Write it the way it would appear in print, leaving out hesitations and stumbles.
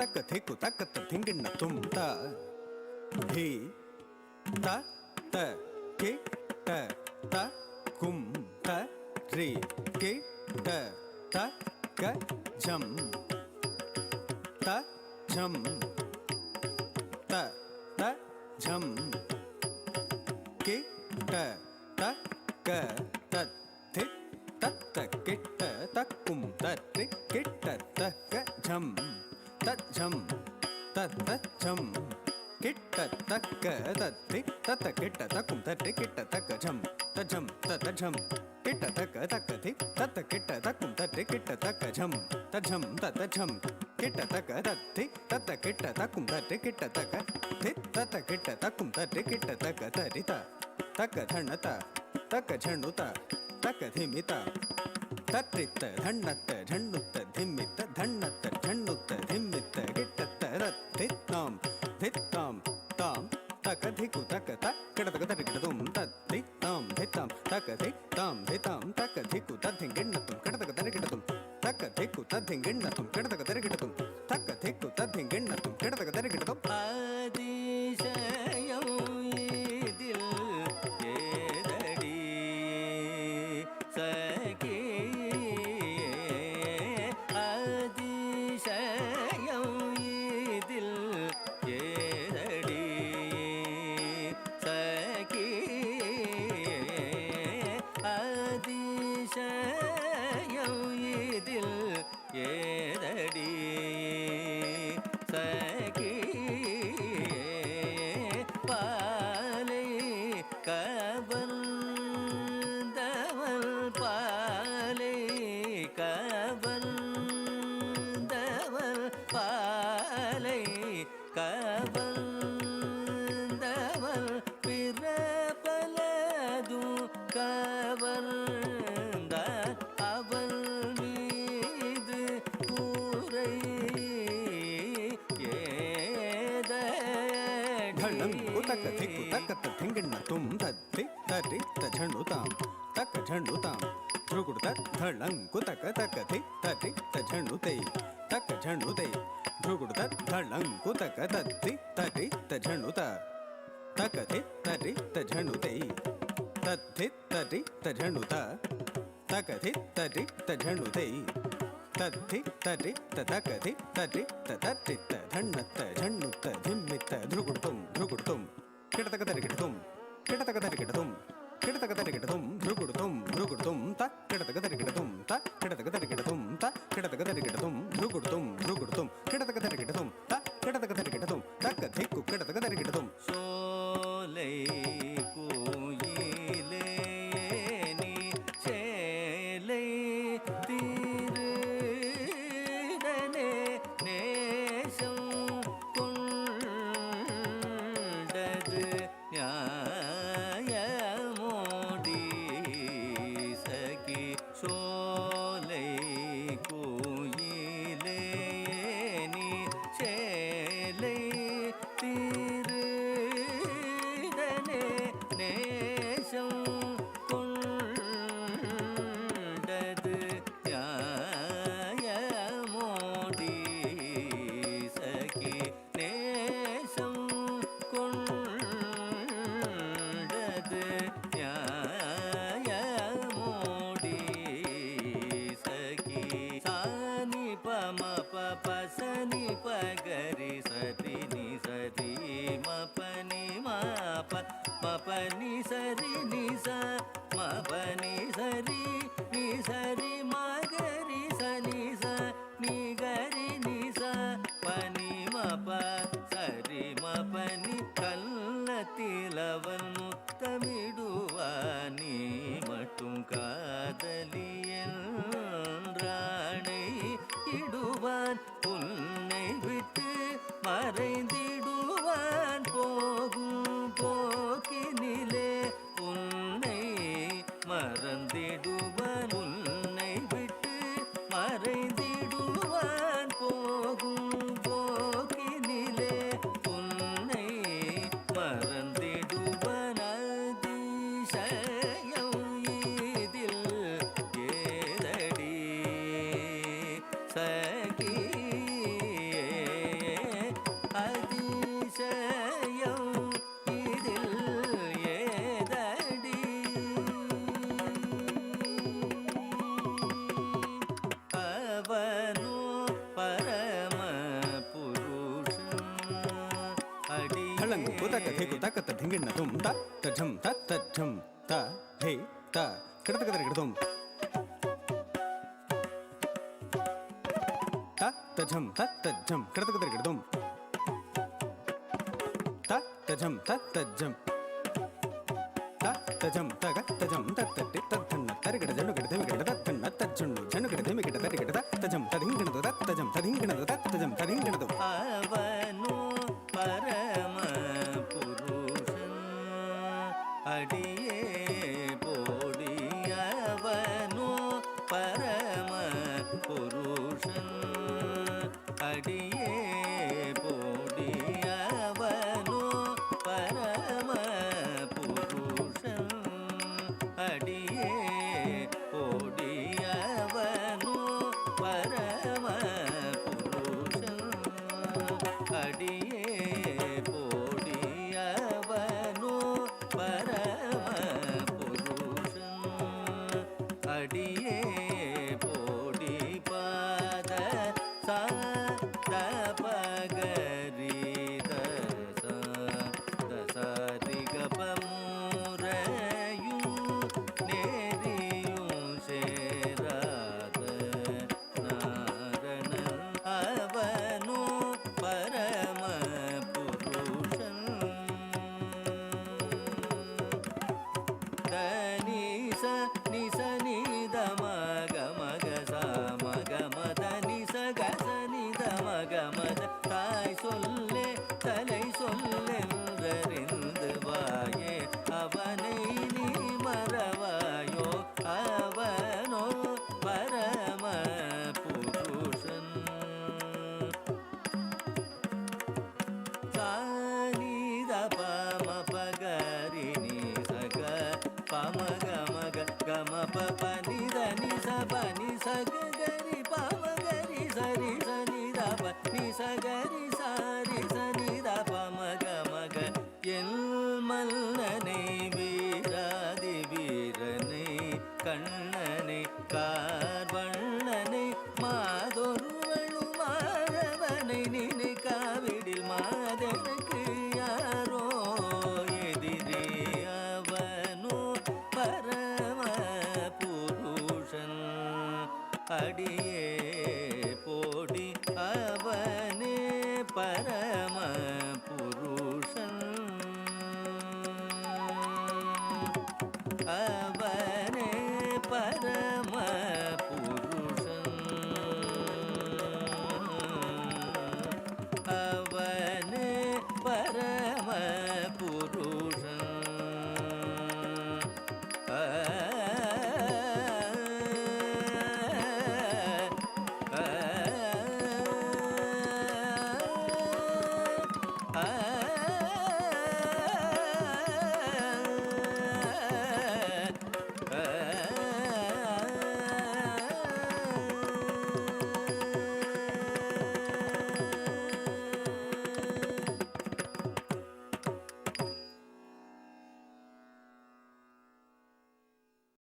ತಕ್ಕ ಥಿಕ್ಕು ತಕ್ಕ ಥಿಂಗಿಣ್ಣ ತುಂ ತ ಧಿ ತ ತ ಕೆ ಟ ತ ಕುಂ ತ ರಿ ಕೆ ಟ ತ ಕ ಝಂ ತ ಝಂ ತ ತ ಝಂ ಕೆ ಟ ತ ಕ ತ ಥಿ ತತ್ತ ಕೆಟ್ಟ ತಕ್ಕುಂ ತಟ್ಟಿ ಕೆಟ್ಟ ತಕ್ಕ ಝಂ ತತ್ ಝಂ ತತ್ತ ಝಂ ಕೆಟ್ಟ ತಕ್ಕ ತತ್ತಿ ತತ್ತ ಕೆಟ್ಟ ತಕ್ಕುಂ ತಟ್ಟಿ ಕೆಟ್ಟ ತಕ್ಕ ಝಂ ತಜ್ಜಂ ತತ್ತ ಝಂ ಕೆಟ್ಟ ತಕ್ಕ ತಕ್ಕತಿ ತತ್ತ ಕೆಟ್ಟ ತಕ್ಕುಂ ತಟ್ಟಿ ಕೆಟ್ಟ ತಕ್ಕ ಝಂ ತಜ್ಜಂ ತತ್ತ ಝಂ ಕೆಟ್ಟ ತಕ್ಕ ತತ್ತಿ ತತ್ತ ಕೆಟ್ಟ ತಕ್ಕುಂ ತಟ್ಟಿ ಕೆಟ್ಟ ತಕ್ಕ ಥಿ ತತ್ತ ಕೆಟ್ಟ ತಕ್ಕುಂ ತಟ್ಟಿ ಕೆಟ್ಟ ತಕ್ಕ ತರಿತ ತಕ್ಕ ಧಣ್ಣತ ತಕ್ಕ ಝಣ್ಣುತ ತಕ್ಕ ಧಿಮಿತ ತತ್ರಿತ್ತ ಧಣ್ಣತ್ತ ಝಣ್ಣುತ್ತ ಧಿಮ್ಮಿತ್ತ ಧಣ್ಣತ್ತ ಝಣ್ಣುತ್ತ ಧಿಮ್ಮಿತ್ತ ಗಿಟ್ಟತ್ತ ರತ್ತಿತ್ತಾಂ ಧಿತ್ತಾಂ ತಾಂ ತಕ ಧಿಕು ತಕ ತ ಕೆಡತಕ ತರಿಗಿಡದುಂ ತತ್ತಿ ತಾಂ ಧಿತ್ತಾಂ ತಕ ಧಿ ತಾಂ ಧಿತಾಂ ತಕ ಧಿಕು ತದ್ಧಿಂಗಿಣ್ಣತುಂ ಕೆಡತಕ ತರಿಗಿಡದುಂ ತಕ ಧಿಕು ತದ್ಧಿಂಗಿಣ್ಣತುಂ ಕೆಡತಕ ತರಿಗಿಡದುಂ ತಕ ಧಿಕು ತದ್ಧಿಂಗಿಣ್ಣತುಂ ಕೆಡತಕ ತರಿಗಿಡದುಂ அதிசயம் இதில் ஏதடி சகி அதிசயம் இதில் ஏதடி சகி அதிசயம் இதில் ஏதடி சகி பாலை கவர்ந்தவள் பாலை கவர்ந்தவள் பாலை கவர்ந்தவள் பிறபலது கவர்ந்த அவள் மீது கூரை ತಕ್ಕ ಥಿಕ್ಕು ತಕ್ಕ ಥಿಂಗಿಣ್ಣ ತುಂ ತತ್ತಿ ತರಿ ತ ಝಣ್ಣುತಾಂ ತಕ್ಕ ಝಣ್ಣುತಾಂ ಧ್ರುಗುಡ್ತ ಧಳಂಕು ತಕ್ಕ ತಕ್ಕ ಥಿ ತರಿ ತ ಝಣ್ಣುತೈ ತಕ್ಕ ಝಣ್ಣುತೈ ಧ್ರುಗುಡ್ತ ಧಳಂಕು ತಕ್ಕ ತತ್ತಿ ತರಿ ತ ಝಣ್ಣುತ ತಕ್ಕ ಥಿ ತರಿ ತ ಝಣ್ಣುತೈ ತತ್ಥಿ ತರಿ ತ ಝಣ್ಣುತ ತಕ್ಕ ಥಿ ತರಿ ತ ಝಣ್ಣುತೈ ತತ್ಥಿ ತರಿ ತಕಥಿ ತರಿ ತತ್ರಿತ್ತ ಧಣ್ಣತ್ತ ಝಣ್ಣುತ್ತ ಧಿಮ್ಮಿತ್ತ ಧ್ರುಗುಡ್ತುಂ ಧ್ರುಗುಡ್ತುಂ ಕೆಡತಕ ತರಿಗಿಡತುಂ ಕೆಡತಕ ತರಿಗಿಡತುಂ ಕೆಡತಕ ತರಿಗಿಡತುಂ ಧ್ರುಗುಡ್ತುಂ ಧ್ರುಗುಡ್ತುಂ ತ ಕೆಡತಕ ತರಿಗಿಡತುಂ ತ ಕೆಡತಕ ತರಿಗಿಡತುಂ ತ ಕೆಡತಕ ತರಿಗಿಡತುಂ ಧ್ರುಗುಡ್ತುಂ ಧ್ರುಗುಡ್ತುಂ ಕೆಡತಕ ತರಿಗಿಡತುಂ ತ ಕೆಡತಕ ತರಿಗಿಡತುಂ ತಕ್ಕ ಧಿಕ್ಕು ಕೆಡತಕ ತರಿಗಿಡತುಂ சோலை கோயிலே நீ சேலை தீருடனே நேசம் கொண்டது நியாயமோடி சகி சோலை கோயிலே நீ சேலை தீருடனே நேசம் கொண்டது நியாயமோடி சகி நேசம் கொண்டது நியாயமோடி சகி சானி பம பப சனி பகரி சரி நி சரி மபனி மப மபனி சரி நி ச மபனி சரி நி சரி மகரி சனி ச நி கரி நி ச பனி மப சரி மபனி கல்லத்திலவன் முத்தமிடுவானி மட்டும் காதலியன்றானை இடுவான் உன்னை விட்டு மறைந்திடுவான் போகும் போக்கினிலே உன்னை மறந்திடுவான் உன்னை விட்டு மறைந்திடுவான் போகும் போக்கினிலே உன்னை மறந்திடுவான் அதிசயம் இதில் ஏதடி சகி ಕುತಕ ಥೇ ಕುತಕ ತ ಧಿಂಗಿಣ್ಣ ತುಂ ತ ತಜ್ಜಂ ತ ತಜ್ಜಂ ತ ಹೇ ತ ಕಡತ ಕದರ ಗಿಡತುಂ ತ ತಜ್ಜಂ ತ ತಜ್ಜಂ ಕಡತ ಕದರ ಗಿಡತುಂ ತ ತಜ್ಜಂ ತ ತಜ್ಜಂ ತ ತಜಂ ತಗ ತಜಂ ತತ್ತಟ್ಟಿ ತದ್ದನ್ನ ತರಿಗಿಡ ಜನುಗಿಡ ಧಿಮಿಗಿಡ ತತ್ತನ್ನ ತಜ್ಜುಣ್ಣು ಜನುಗಿಡ ಧಿಮಿಗಿಡ ತರಿಗಿಡ ತಜಂ ತದಿಂಗಿಣದು ತತ್ತಜಂ ತದಿಂಗಿಣದು ತತ್ತಜಂ ತದಿಂಗಿಣದು ಅವನು ಪರಮ ಪುರುಷನ್ ಅಡಿಯೇ ಪೋಡಿಯವನು ಪರಮ ಪುರುಷನ್ ಅಡಿಯೇ ಪೋಡಿಯವನು ಪರಮ ಪುರುಷನ್ ಅಡಿಯೇ ಪೋಡಿಯವನು ಪರಮ ಪುರುಷನ್ ಅಡಿಯೇ ಪೋಡಿಯವನು ಪರಮ ಪುರುಷನ್ ಅಡಿಯೇ ಪೋಡಿ ಪಾದ ಸಾ ಪಗರಿ ದಸ ದಸ ರಿಗಪಮೂರಯು ನೇರಿಯು ಸೇರಾದ ನಾರಣ ಅವನು ಪರಮ ಪುರುಷನ್ ದನಿಸ ನಿಸ ನಿದ ಮಗ ಮಗ ಸ ಮಗ ಮದ ನಿಸ ಗಸ ನಿದ ಮಗ ಮದ தாய் சொல்லே தலை சொல்லென்றறிந்து வாயே அவனை நீ மறவாயோ அவனோ பரம புருஷன் சானித பம பகரிணி சக பமக மக கம பப நித நிச பனி சக கரி பம கரி சரி சனி தப நிச கரி சாரி சனி தப மக மக எல் மல்லனை வீராதி வீரனை கண்ணனை கார்வண்ணனை மாதொருவழு மாதவனை நினை காவிடில் மாதனுக்கு யாரோ எதிரே அவனோ பரம புருஷன் அடியே போடி அவனே பரம புருஷன் அவனே பரம புருஷன் அவனே பரம புருஷன் ஆ